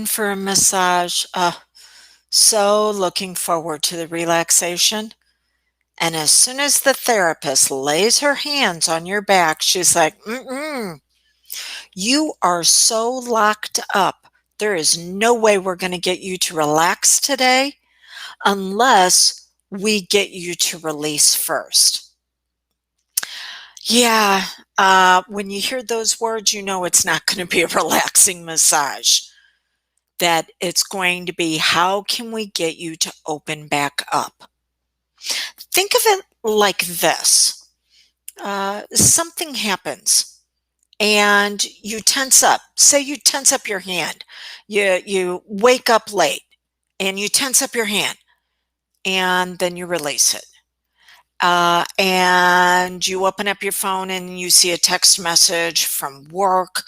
For a massage. So looking forward to the relaxation. And as soon as the therapist lays her hands on your back, she's like, you are so locked up. There is no way we're going to get you to relax today unless we get you to release first. Yeah, when you hear those words, you know it's not going to be a relaxing massage. That it's going to be, how can we get you to open back up? Think of it like this. Something happens and you tense up. Say you tense up your hand. You wake up late and you tense up your hand and then you release it. And you open up your phone and you see a text message from work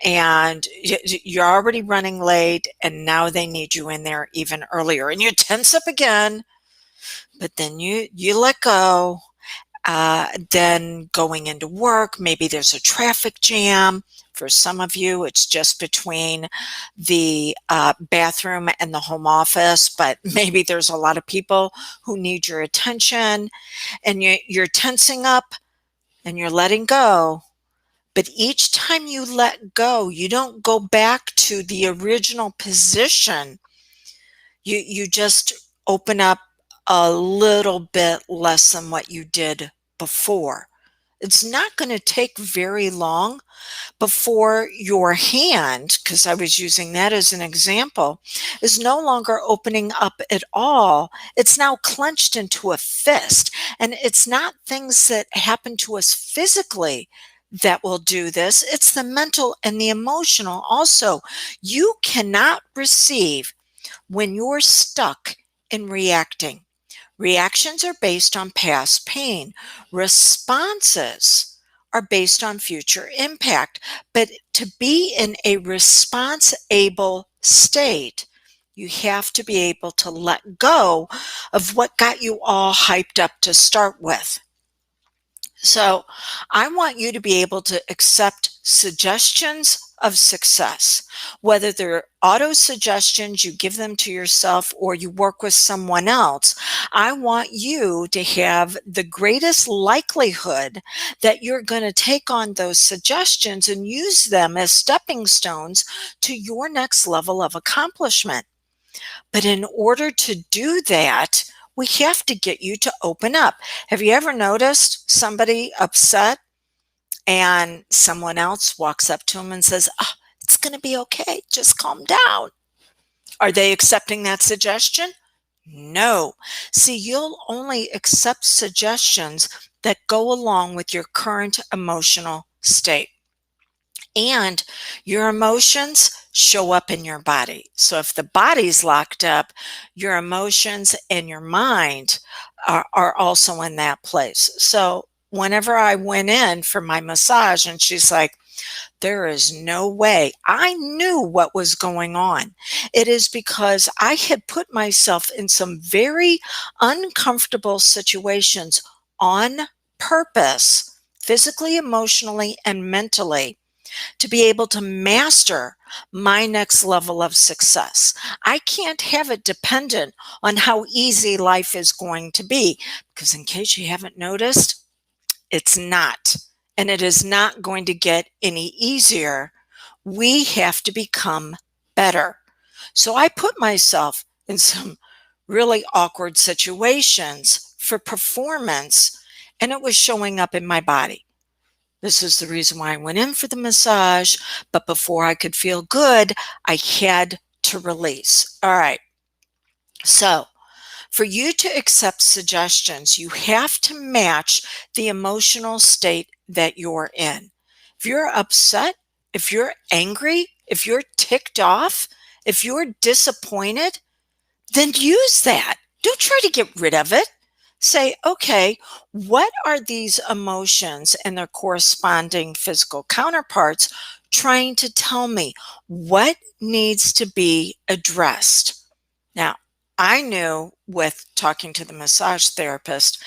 and you're already running late and now they need you in there even earlier and you tense up again, but then you let go. Then going into work, maybe there's a traffic jam. For some of you, it's just between the bathroom and the home office, but maybe there's a lot of people who need your attention and you're tensing up and you're letting go. But each time you let go, you don't go back to the original position. You just open up a little bit less than what you did before. It's not going to take very long before your hand, because I was using that as an example, is no longer opening up at all. It's now clenched into a fist. And it's not things that happen to us physically that will do this. It's the mental and the emotional also. You cannot receive when you're stuck in reacting. Reactions are based on past pain. Responses are based on future impact. But to be in a response-able state, you have to be able to let go of what got you all hyped up to start with. So I want you to be able to accept suggestions of success, whether they're auto suggestions, you give them to yourself or you work with someone else. I want you to have the greatest likelihood that you're going to take on those suggestions and use them as stepping stones to your next level of accomplishment. But in order to do that, we have to get you to open up. Have you ever noticed somebody upset and someone else walks up to them and says, "Oh, it's going to be okay. Just calm down." Are they accepting that suggestion? No. See, you'll only accept suggestions that go along with your current emotional state. And your emotions show up in your body. So if the body's locked up, your emotions and your mind are also in that place. So whenever I went in for my massage and she's like, there is no way. I knew what was going on. It is because I had put myself in some very uncomfortable situations on purpose, physically, emotionally, and mentally, to be able to master my next level of success. I can't have it dependent on how easy life is going to be, because in case you haven't noticed, it's not. And it is not going to get any easier. We have to become better. So I put myself in some really awkward situations for performance, and it was showing up in my body. This is the reason why I went in for the massage, but before I could feel good, I had to release. All right. So, for you to accept suggestions, you have to match the emotional state that you're in. If you're upset, if you're angry, if you're ticked off, if you're disappointed, then use that. Don't try to get rid of it. Say, okay, what are these emotions and their corresponding physical counterparts trying to tell me? What needs to be addressed? Now, I knew with talking to the massage therapist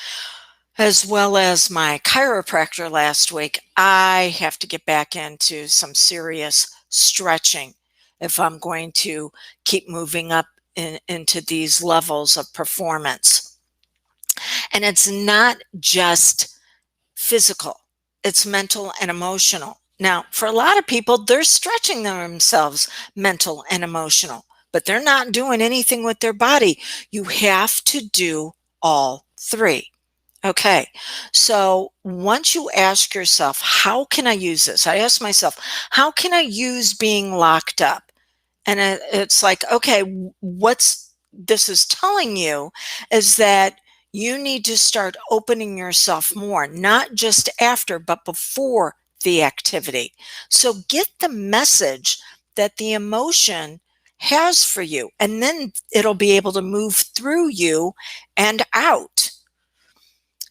as well as my chiropractor last week, I have to get back into some serious stretching. if I'm going to keep moving up into these levels of performance. And it's not just physical, it's mental and emotional. Now, for a lot of people, they're stretching themselves mental and emotional, but they're not doing anything with their body. You have to do all three. Okay, so once you ask yourself, how can I use this? I ask myself, how can I use being locked up? And it's like, okay, what's this is telling you is that you need to start opening yourself more, not just after, but before the activity. So get the message that the emotion has for you, and then it'll be able to move through you and out.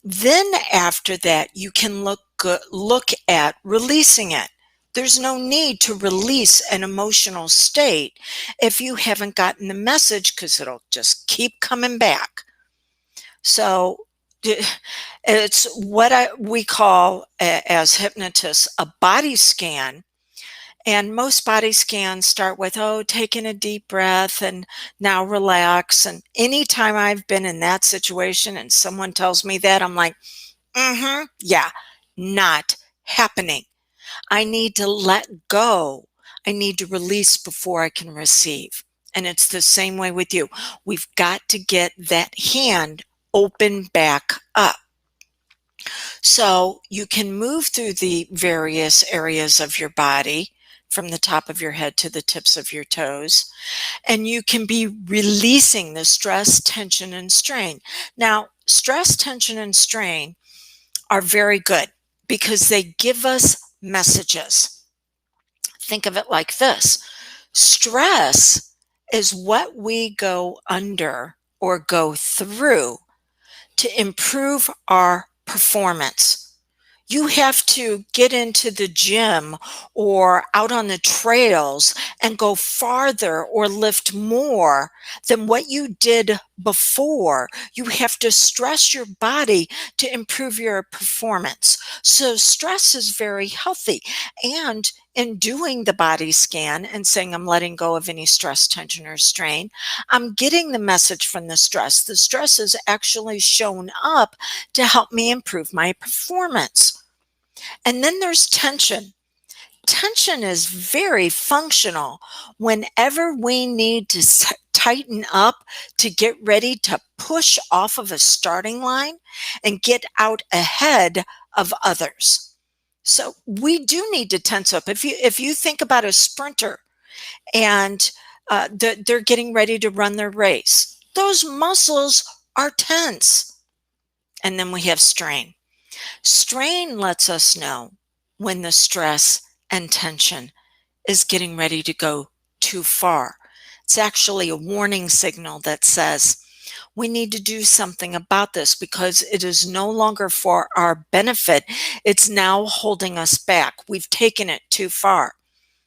Then after that, you can look at releasing it. There's no need to release an emotional state if you haven't gotten the message, because it'll just keep coming back. So it's what we call, as hypnotists, a body scan. And most body scans start with, oh, taking a deep breath and now relax. And anytime I've been in that situation and someone tells me that, I'm like, yeah, not happening. I need to let go. I need to release before I can receive. And it's the same way with you. We've got to get that hand open back up. So you can move through the various areas of your body from the top of your head to the tips of your toes, and you can be releasing the stress, tension, and strain. Now, stress, tension, and strain are very good because they give us messages. Think of it like this. Stress is what we go under or go through to improve our performance. You have to get into the gym or out on the trails and go farther or lift more than what you did before. You have to stress your body to improve your performance. So stress is very healthy. And in doing the body scan and saying, I'm letting go of any stress, tension, or strain, I'm getting the message from the stress. The stress is actually shown up to help me improve my performance. And then there's tension. Tension is very functional whenever we need to tighten up to get ready to push off of a starting line and get out ahead of others. So we do need to tense up. If you think about a sprinter and they're getting ready to run their race, those muscles are tense. And then we have strain. Strain lets us know when the stress and tension is getting ready to go too far. It's actually a warning signal that says we need to do something about this because it is no longer for our benefit. It's now holding us back. We've taken it too far.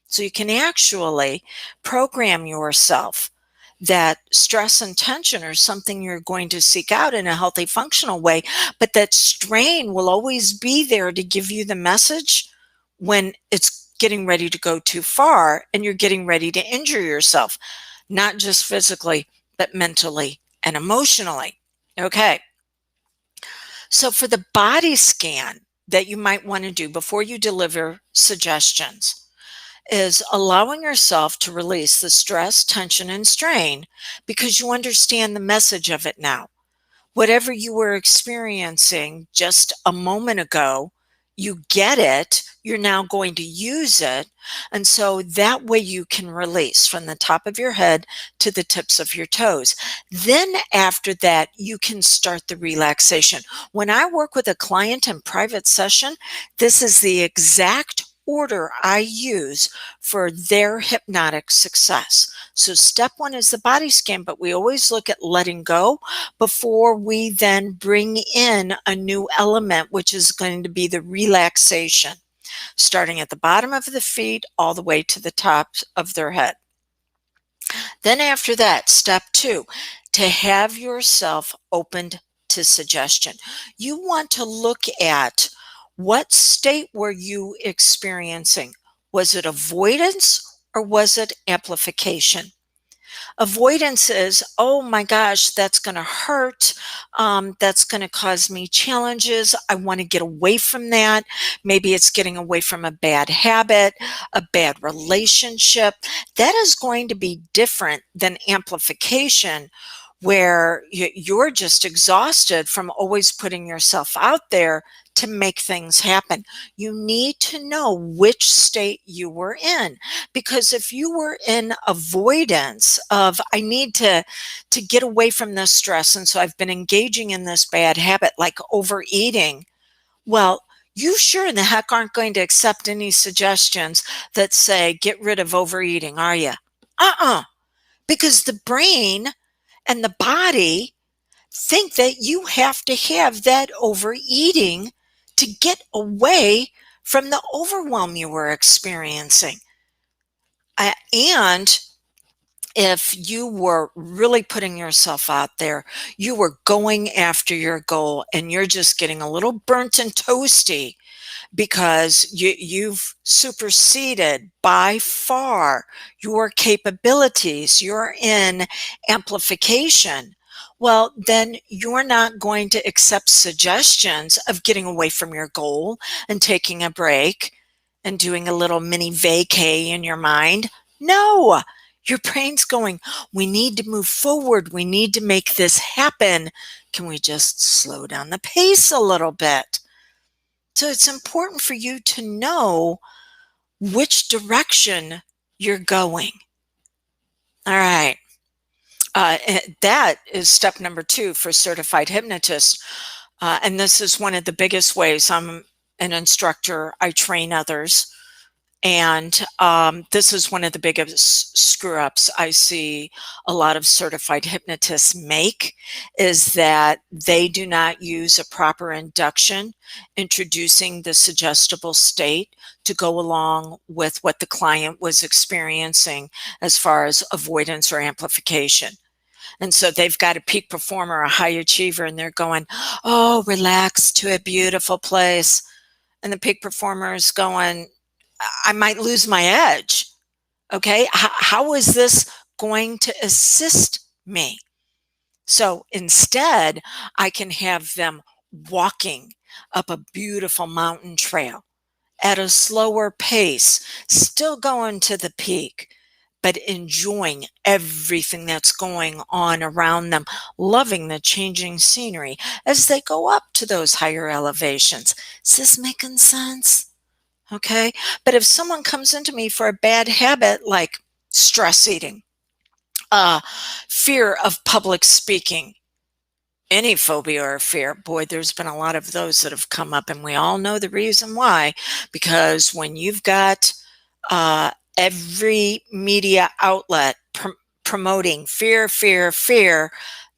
So you can actually program yourself that stress and tension are something you're going to seek out in a healthy, functional way, but that strain will always be there to give you the message when it's getting ready to go too far and you're getting ready to injure yourself, not just physically, but mentally and emotionally. Okay. So for the body scan that you might want to do before you deliver suggestions, is allowing yourself to release the stress, tension, and strain because you understand the message of it now. Whatever you were experiencing just a moment ago, you get it. You're now going to use it. And so that way you can release from the top of your head to the tips of your toes. Then after that, you can start the relaxation. When I work with a client in private session, this is the exact order I use for their hypnotic success. So step one is the body scan, but we always look at letting go before we then bring in a new element, which is going to be the relaxation, starting at the bottom of the feet all the way to the top of their head. Then after that, step two, to have yourself opened to suggestion. You want to look at what state were you experiencing? Was it avoidance or was it amplification? Avoidance is, oh my gosh, that's going to hurt. That's going to cause me challenges. I want to get away from that. Maybe it's getting away from a bad habit, a bad relationship. That is going to be different than amplification, where you're just exhausted from always putting yourself out there to make things happen. You need to know which state you were in, because if you were in avoidance of, I need to get away from this stress, and so I've been engaging in this bad habit like overeating, well, you sure in the heck aren't going to accept any suggestions that say get rid of overeating, are you? Because the brain and the body think that you have to have that overeating to get away from the overwhelm you were experiencing. And if you were really putting yourself out there, you were going after your goal, and you're just getting a little burnt and toasty because you've superseded by far your capabilities, you're in amplification, well, then you're not going to accept suggestions of getting away from your goal and taking a break and doing a little mini vacay in your mind. No, your brain's going, we need to move forward. We need to make this happen. Can we just slow down the pace a little bit? So it's important for you to know which direction you're going. All right. That is step number 2 for certified hypnotists. And this is one of the biggest ways I'm an instructor. I train others. And this is one of the biggest screw ups I see a lot of certified hypnotists make, is that they do not use a proper induction, introducing the suggestible state to go along with what the client was experiencing as far as avoidance or amplification. And so they've got a peak performer, a high achiever, and they're going, oh, relax to a beautiful place. And the peak performer is going, I might lose my edge. Okay. How is this going to assist me? So instead, I can have them walking up a beautiful mountain trail at a slower pace, still going to the peak, but enjoying everything that's going on around them, loving the changing scenery as they go up to those higher elevations. Is this making sense? Okay. But if someone comes into me for a bad habit like stress eating, fear of public speaking, any phobia or fear, boy, there's been a lot of those that have come up, and we all know the reason why. Because when you've got every media outlet promoting fear, fear, fear,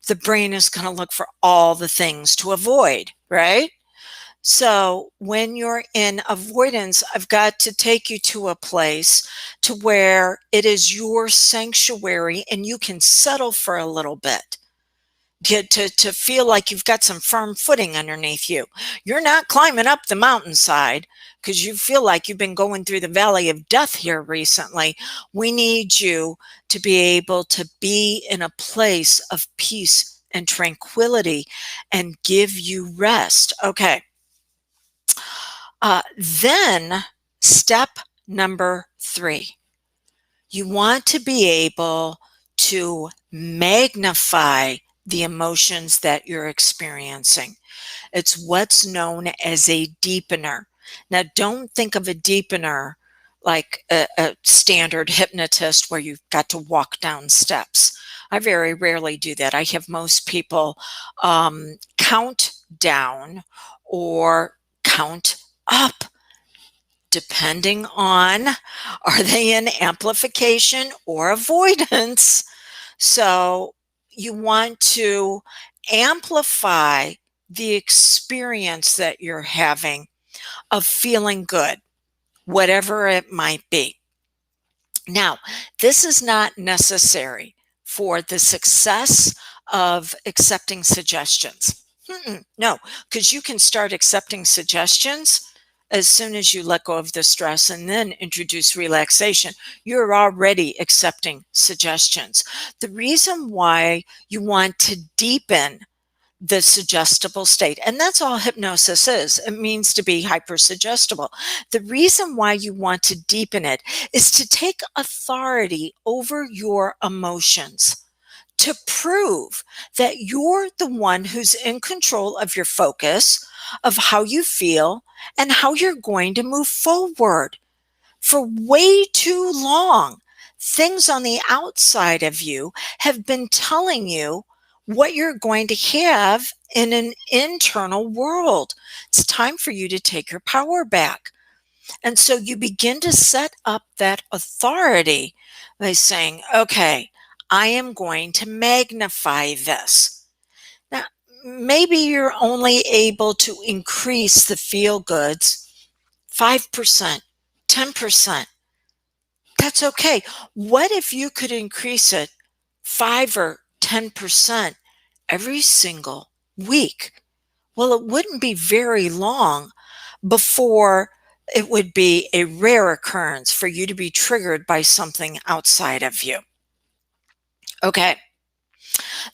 the brain is going to look for all the things to avoid, right? So when you're in avoidance, I've got to take you to a place to where it is your sanctuary and you can settle for a little bit. To feel like you've got some firm footing underneath you. You're not climbing up the mountainside because you feel like you've been going through the valley of death here recently. We need you to be able to be in a place of peace and tranquility and give you rest. Okay. Then step number 3, you want to be able to magnify the emotions that you're experiencing. It's what's known as a deepener. Now, don't think of a deepener like a standard hypnotist where you've got to walk down steps. I very rarely do that. I have most people count down or count up, depending on, are they in amplification or avoidance? So you want to amplify the experience that you're having of feeling good, whatever it might be. Now, this is not necessary for the success of accepting suggestions. No, because you can start accepting suggestions As soon as you let go of the stress and then introduce relaxation, you're already accepting suggestions. The reason why you want to deepen the suggestible state, and that's all hypnosis is. It means to be hypersuggestible. The reason why you want to deepen it is to take authority over your emotions, to prove that you're the one who's in control of your focus, of how you feel, and how you're going to move forward. For way too long, things on the outside of you have been telling you what you're going to have in an internal world. It's time for you to take your power back. And so you begin to set up that authority by saying, okay, I am going to magnify this. Now, maybe you're only able to increase the feel goods 5%, 10%. That's okay. What if you could increase it 5 or 10% every single week? Well, it wouldn't be very long before it would be a rare occurrence for you to be triggered by something outside of you. Okay.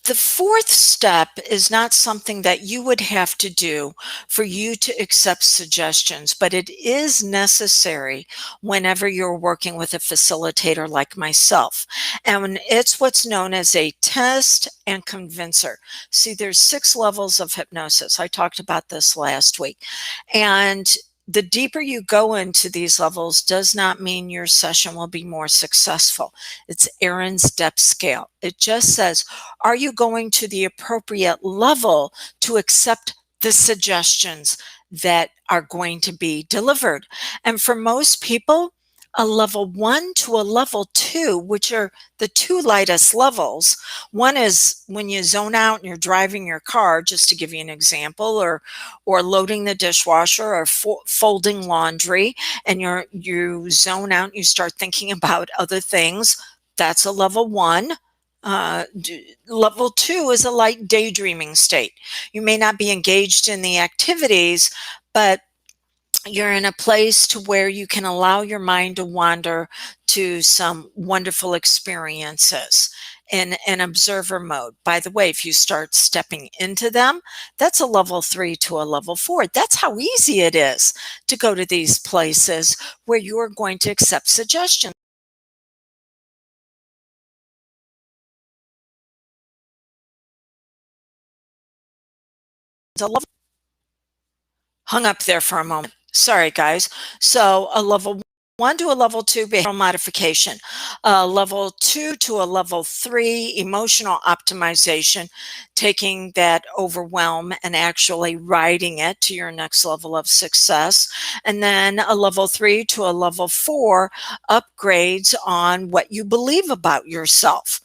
The fourth step is not something that you would have to do for you to accept suggestions, but it is necessary whenever you're working with a facilitator like myself. And it's what's known as a test and convincer. See, there's 6 levels of hypnosis. I talked about this last week. And the deeper you go into these levels does not mean your session will be more successful. It's Aaron's depth scale. It just says, are you going to the appropriate level to accept the suggestions that are going to be delivered? And for most people, a level 1 to a level 2, which are the 2 lightest levels. One is when you zone out and you're driving your car, just to give you an example, or loading the dishwasher or folding laundry, and you zone out and you start thinking about other things. That's a level 1. Level 2 is a light daydreaming state. You may not be engaged in the activities, but you're in a place to where you can allow your mind to wander to some wonderful experiences in an observer mode. By the way, if you start stepping into them, that's a level 3 to a level 4. That's how easy it is to go to these places where you're going to accept suggestions. A level hung up there for a moment. Sorry, guys. So a level 1 to a level 2 behavioral modification, a level 2 to a level 3 emotional optimization, taking that overwhelm and actually riding it to your next level of success. And then a level 3 to a level 4 upgrades on what you believe about yourself.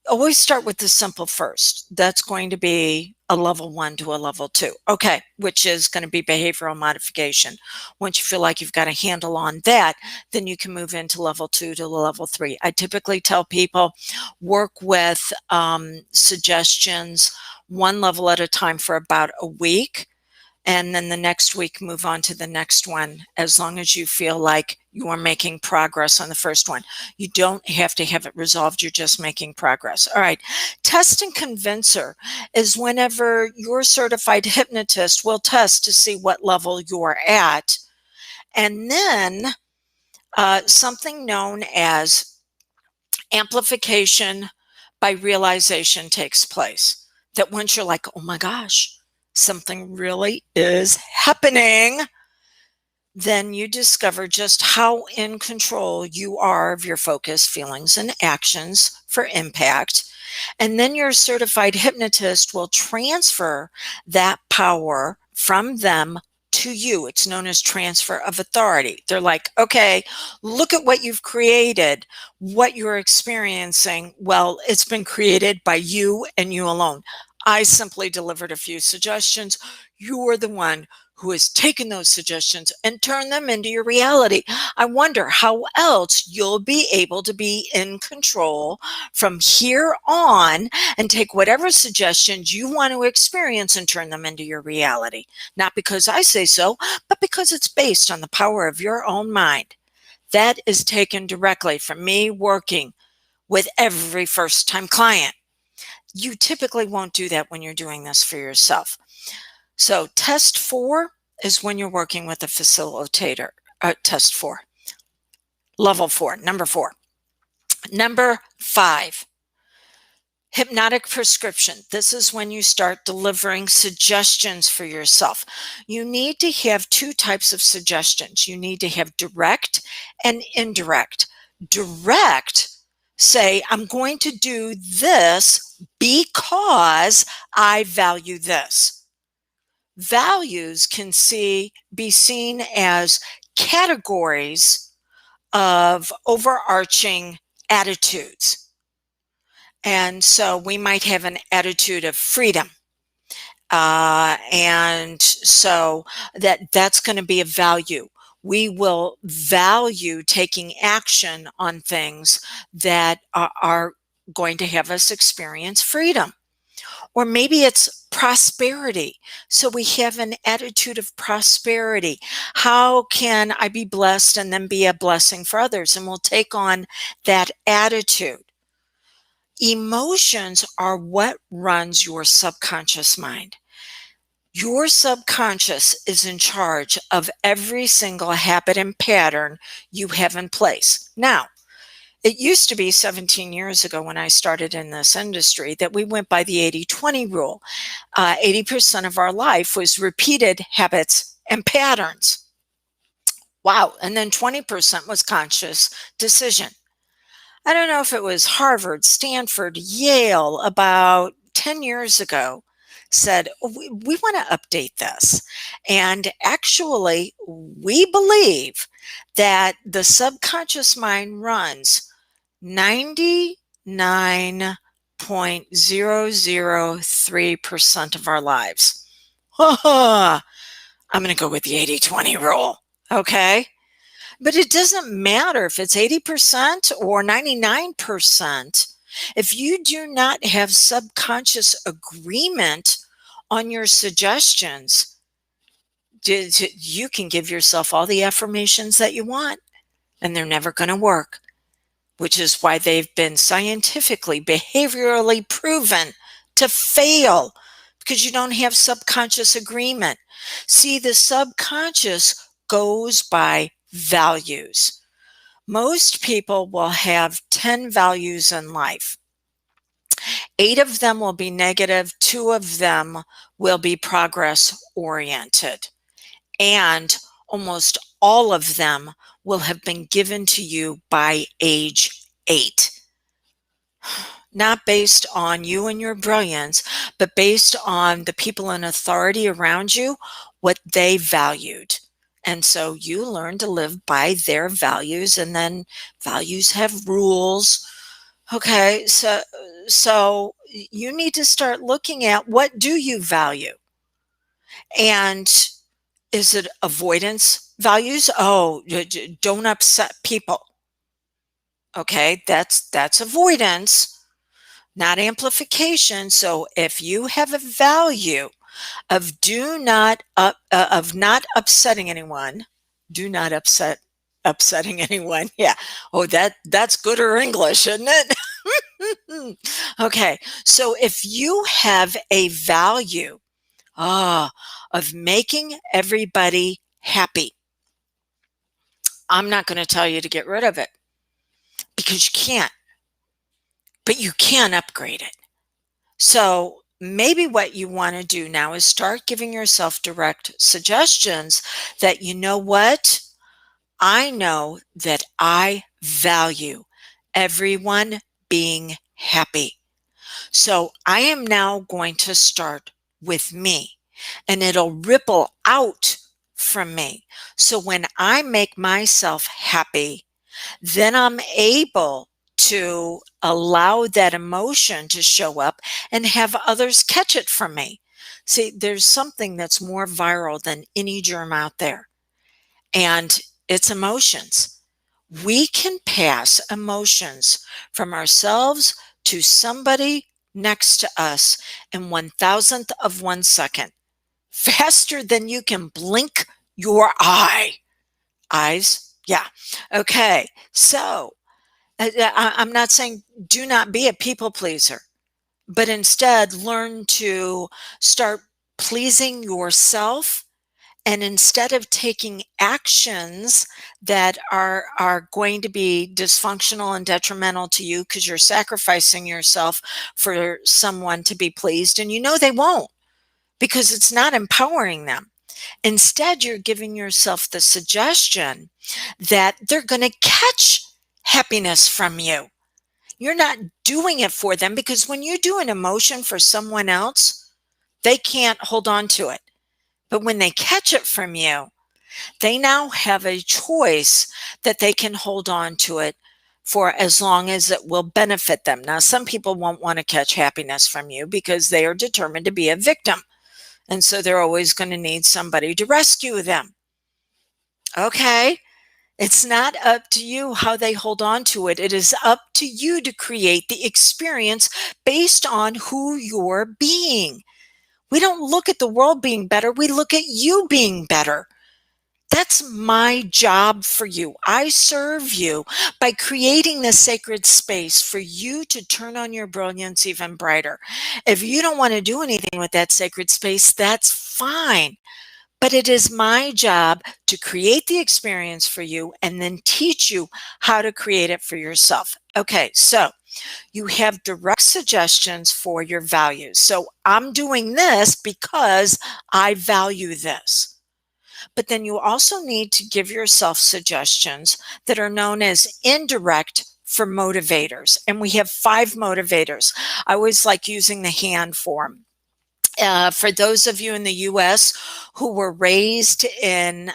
Always start with the simple first. That's going to be a level 1 to a level 2. Okay, which is going to be behavioral modification. Once you feel like you've got a handle on that, then you can move into level 2 to level 3. I typically tell people work with suggestions 1 level at a time for about a week. And then the next week, move on to the next one, as long as you feel like you are making progress on the first one. You don't have to have it resolved. You're just making progress. All right. Test and convincer is whenever your certified hypnotist will test to see what level you're at. And then something known as amplification by realization takes place. That once you're like, oh my gosh, something really is happening, then you discover just how in control you are of your focus, feelings, and actions for impact. And then your certified hypnotist will transfer that power from them to you. It's known as transfer of authority. They're like, okay, look at what you've created, what you're experiencing. Well, it's been created by you and you alone. I simply delivered a few suggestions. You're the one who has taken those suggestions and turned them into your reality. I wonder how else you'll be able to be in control from here on and take whatever suggestions you want to experience and turn them into your reality. Not because I say so, but because it's based on the power of your own mind. That is taken directly from me working with every first-time client. You typically won't do that when you're doing this for yourself. So test 4 is when you're working with a facilitator. Test 4. Level 4, number 4. Number 5, hypnotic prescription. This is when you start delivering suggestions for yourself. You need to have 2 types of suggestions. You need to have direct and indirect. Direct, say, I'm going to do this because I value this. Values can be seen as categories of overarching attitudes. And so we might have an attitude of freedom. And so that's going to be a value. We will value taking action on things that are going to have us experience freedom. Or maybe it's prosperity. So we have an attitude of prosperity. How can I be blessed and then be a blessing for others? And we'll take on that attitude. Emotions are what runs your subconscious mind. Your subconscious is in charge of every single habit and pattern you have in place. Now, it used to be 17 years ago when I started in this industry that we went by the 80-20 rule. 80% of our life was repeated habits and patterns. Wow. And then 20% was conscious decision. I don't know if it was Harvard, Stanford, Yale, about 10 years ago, said, we want to update this. And actually, we believe that the subconscious mind runs 99.003% of our lives. I'm going to go with the 80-20 rule. Okay. But it doesn't matter if it's 80% or 99%. If you do not have subconscious agreement on your suggestions, you can give yourself all the affirmations that you want, and they're never going to work, which is why they've been scientifically, behaviorally proven to fail, because you don't have subconscious agreement. See, the subconscious goes by values. Most people will have 10 values in life. 8 of them will be negative, 2 of them will be progress oriented. And almost all of them will have been given to you by age 8. Not based on you and your brilliance, but based on the people in authority around you, what they valued. And so you learn to live by their values, and then values have rules. Okay, so you need to start looking at, what do you value? And is it avoidance values? Oh, don't upset people. Okay, that's avoidance, not amplification. So if you have a value of of not upsetting anyone, do not upsetting anyone. Yeah. Oh, that's gooder English, isn't it? Okay. So if you have a value of making everybody happy, I'm not going to tell you to get rid of it, because you can't, but you can upgrade it. So maybe what you want to do now is start giving yourself direct suggestions that, you know what? I know that I value everyone being happy. So I am now going to start with me, and it'll ripple out from me. So when I make myself happy, then I'm able to allow that emotion to show up and have others catch it from me. See, there's something that's more viral than any germ out there, and it's emotions. We can pass emotions from ourselves to somebody next to us in 1,000th of 1 second, faster than you can blink your eyes. Yeah. Okay. So I'm not saying do not be a people pleaser, but instead learn to start pleasing yourself. And instead of taking actions that are going to be dysfunctional and detrimental to you because you're sacrificing yourself for someone to be pleased, and you know they won't because it's not empowering them. Instead, you're giving yourself the suggestion that they're going to catch happiness from you. You're not doing it for them, because when you do an emotion for someone else, they can't hold on to it. But when they catch it from you, they now have a choice that they can hold on to it for as long as it will benefit them. Now, some people won't want to catch happiness from you because they are determined to be a victim. And so they're always going to need somebody to rescue them. Okay. It's not up to you how they hold on to it. It is up to you to create the experience based on who you're being. We don't look at the world being better. We look at you being better. That's my job for you. I serve you by creating this sacred space for you to turn on your brilliance even brighter. If you don't want to do anything with that sacred space, that's fine. But it is my job to create the experience for you and then teach you how to create it for yourself. Okay, so you have direct suggestions for your values. So I'm doing this because I value this. But then you also need to give yourself suggestions that are known as indirect for motivators. And we have 5 motivators. I always like using the hand form. For those of you in the US who were raised in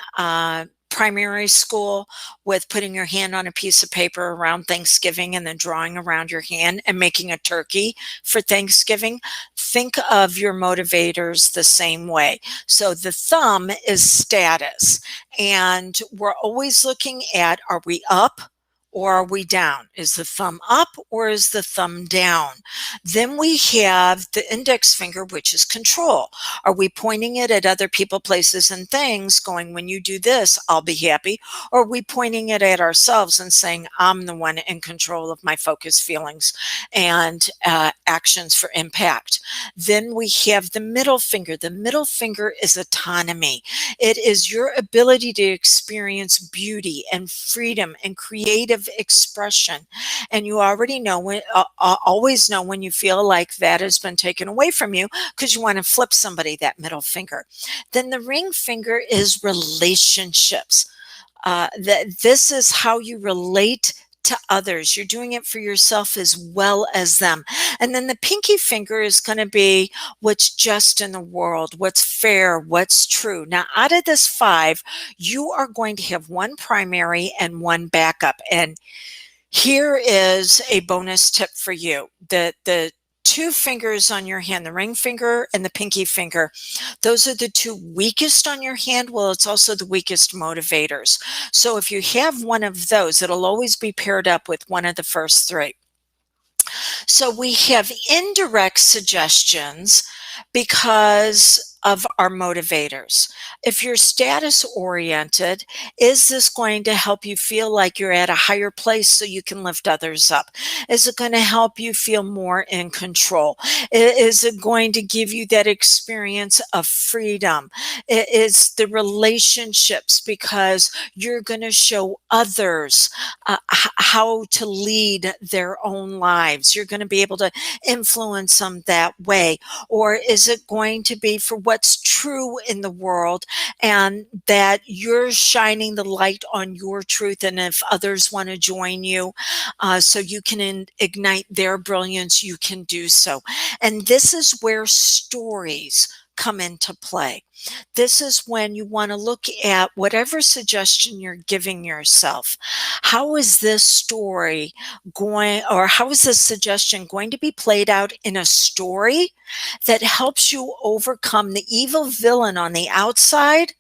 primary school with putting your hand on a piece of paper around Thanksgiving and then drawing around your hand and making a turkey for Thanksgiving, think of your motivators the same way. So the thumb is status, and we're always looking at, are we up or are we down? Is the thumb up or is the thumb down? Then we have the index finger, which is control. Are we pointing it at other people, places, and things, going, when you do this, I'll be happy? Or are we pointing it at ourselves and saying, I'm the one in control of my focus, feelings, and actions for impact? Then we have the middle finger. The middle finger is autonomy. It is your ability to experience beauty and freedom and creative expression. And you already know when, always know when you feel like that has been taken away from you, because you want to flip somebody that middle finger. Then the ring finger is relationships. This is how you relate to others. You're doing it for yourself as well as them. And then the pinky finger is going to be what's just in the world, what's fair, what's true. Now, out of this 5, you are going to have 1 primary and 1 backup. And here is a bonus tip for you. The 2 fingers on your hand, the ring finger and the pinky finger, those are the 2 weakest on your hand. Well, it's also the weakest motivators. So if you have one of those, it'll always be paired up with one of the first 3. So we have indirect suggestions because of our motivators. If you're status oriented, is this going to help you feel like you're at a higher place so you can lift others up? Is it going to help you feel more in control? Is it going to give you that experience of freedom? It is the relationships, because you're going to show others how to lead their own lives. You're going to be able to influence them that way. Or is it going to be for what's true in the world, and that you're shining the light on your truth, and if others want to join you so you can ignite their brilliance, you can do so. And this is where stories come into play. This is when you want to look at whatever suggestion you're giving yourself. How is this story going, or how is this suggestion going to be played out in a story that helps you overcome the evil villain on the outside,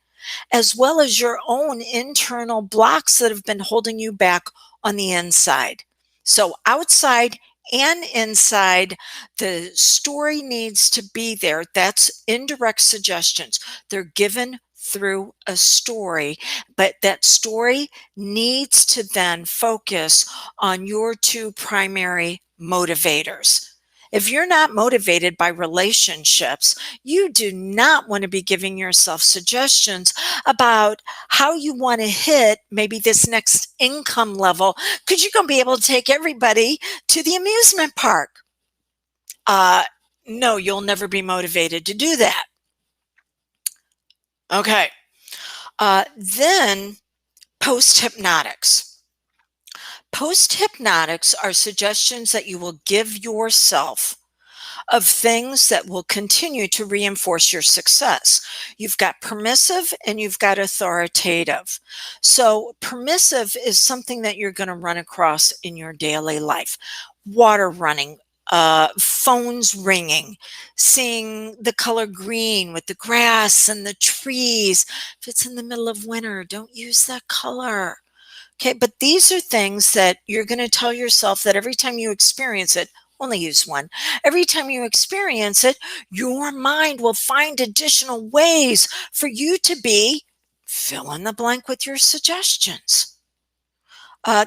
as well as your own internal blocks that have been holding you back on the inside? So, outside and inside, the story needs to be there. That's indirect suggestions. They're given through a story, but that story needs to then focus on your two primary motivators. If you're not motivated by relationships, you do not want to be giving yourself suggestions about how you want to hit maybe this next income level, because you're going to be able to take everybody to the amusement park. Uh, no, you'll never be motivated to do that. Okay. Then post hypnotics. Post hypnotics are suggestions that you will give yourself of things that will continue to reinforce your success. You've got permissive and you've got authoritative. So, permissive is something that you're going to run across in your daily life: water running, phones ringing, seeing the color green with the grass and the trees. If it's in the middle of winter, don't use that color. Okay, but these are things that you're going to tell yourself that every time you experience it, only use one. Every time you experience it, your mind will find additional ways for you to be fill in the blank with your suggestions.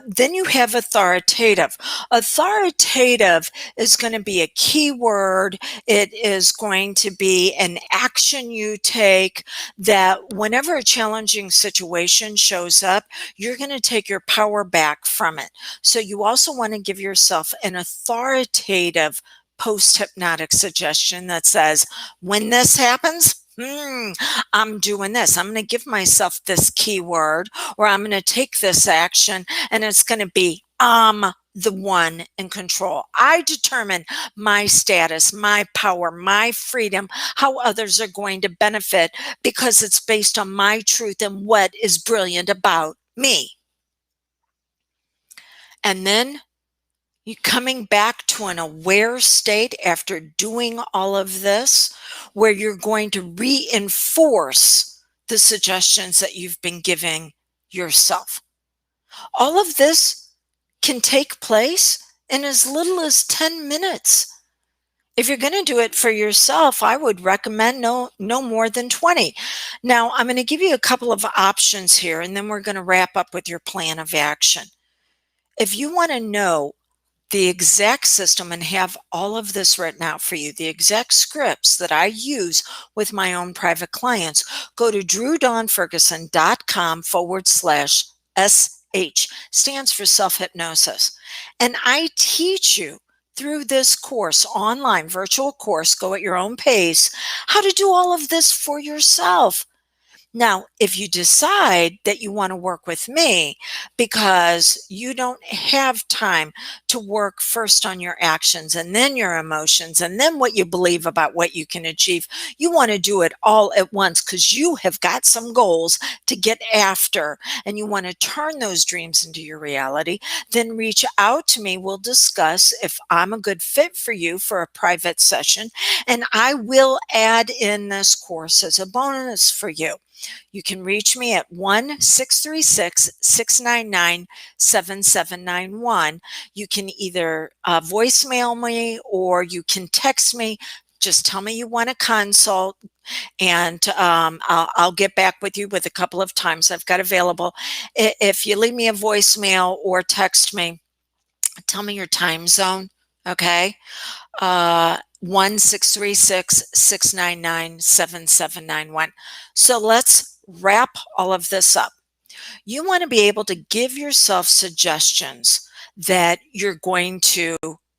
Then you have authoritative. Authoritative is going to be a keyword. It is going to be an action you take that whenever a challenging situation shows up, you're going to take your power back from it. So you also want to give yourself an authoritative post-hypnotic suggestion that says, when this happens, I'm doing this. I'm going to give myself this keyword, or I'm going to take this action, and it's going to be, the one in control. I determine my status, my power, my freedom, how others are going to benefit, because it's based on my truth and what is brilliant about me. And then you coming back to an aware state after doing all of this, where you're going to reinforce the suggestions that you've been giving yourself. All of this can take place in as little as 10 minutes. If you're going to do it for yourself, I would recommend no more than 20. Now, I'm going to give you a couple of options here, and then we're going to wrap up with your plan of action. If you want to know the exact system and have all of this written out for you, the exact scripts that I use with my own private clients, go to drewdawnferguson.com/SH, stands for self-hypnosis. And I teach you through this course, online virtual course, go at your own pace, how to do all of this for yourself. Now, if you decide that you want to work with me because you don't have time to work first on your actions and then your emotions and then what you believe about what you can achieve, you want to do it all at once because you have got some goals to get after and you want to turn those dreams into your reality, then reach out to me. We'll discuss if I'm a good fit for you for a private session, and I will add in this course as a bonus for you. You can reach me at 1-636-699-7791. You can either voicemail me or you can text me. Just tell me you want a consult, and I'll get back with you with a couple of times I've got available. If you leave me a voicemail or text me, tell me your time zone, okay? 1-636-699-7791. So let's wrap all of this up. You want to be able to give yourself suggestions that you're going to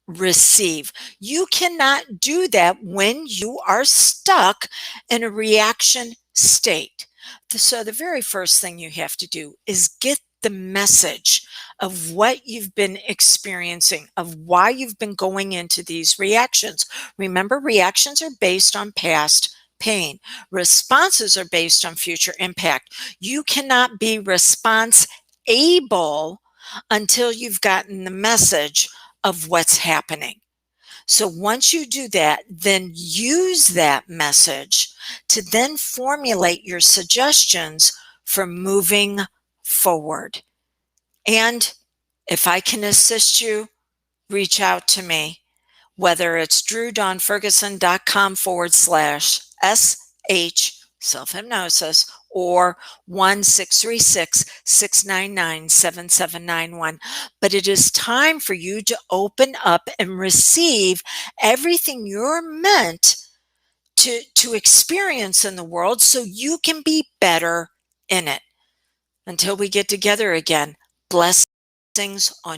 receive. You cannot do that when you are stuck in a reaction state. So the very first thing you have to do is get the message of what you've been experiencing, of why you've been going into these reactions. Remember, reactions are based on past pain. Responses are based on future impact. You cannot be response able until you've gotten the message of what's happening. So once you do that, then use that message to then formulate your suggestions for moving forward. And if I can assist you, reach out to me, whether it's drewdawnferguson.com/SH self-hypnosis or 1-636-699-7791. But it is time for you to open up and receive everything you're meant to experience in the world so you can be better in it. Until we get together again, blessings on